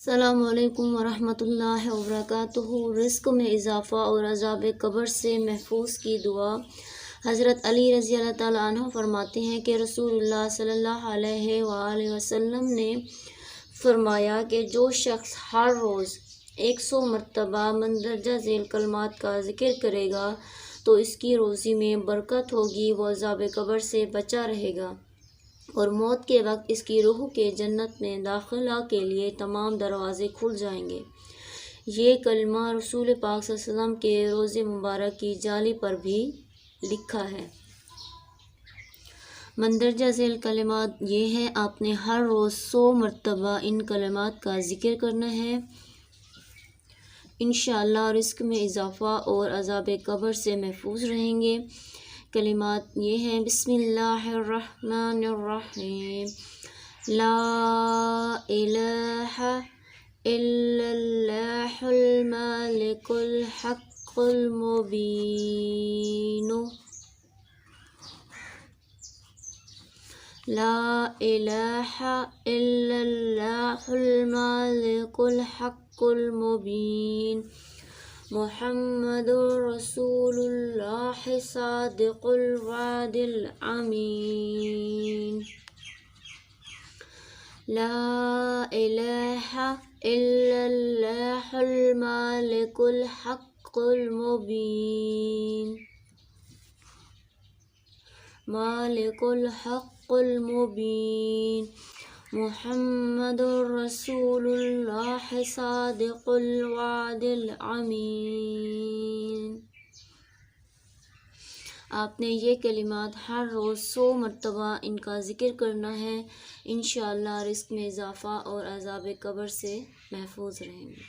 السلام علیکم ورحمۃ اللہ وبرکاتہ۔ رزق میں اضافہ اور عذاب قبر سے محفوظ کی دعا۔ حضرت علی رضی اللہ تعالیٰ عنہ فرماتے ہیں کہ رسول اللہ صلی اللہ علیہ وآلہ وسلم نے فرمایا کہ جو شخص ہر روز 100 مرتبہ مندرجہ ذیل کلمات کا ذکر کرے گا تو اس کی روزی میں برکت ہوگی، وہ عذاب قبر سے بچا رہے گا اور موت کے وقت اس کی روح کے جنت میں داخلہ کے لیے تمام دروازے کھل جائیں گے۔ یہ کلمہ رسول پاک صلی اللہ علیہ وسلم کے روضہ مبارک کی جالی پر بھی لکھا ہے۔ مندرجہ ذیل کلمات یہ ہیں، آپ نے ہر روز 100 مرتبہ ان کلمات کا ذکر کرنا ہے، انشاءاللہ رزق میں اضافہ اور عذاب قبر سے محفوظ رہیں گے۔ کلمات یہ ہیں: بسم اللہ الرحمن الرحیم، لا الہ الا اللہ الملک الحق المبین، لا الہ الا اللہ الملک الحق المبین، محمد رسول اللہ صادق الوعد الامین، لا الہ الا اللہ الملک الحق المبین، مالک الحق المبین، محمد رسول اللہ صادق الوعد الامین۔ آپ نے یہ کلمات ہر روز 100 مرتبہ ان کا ذکر کرنا ہے، انشاءاللہ رزق میں اضافہ اور عذاب قبر سے محفوظ رہیں گے۔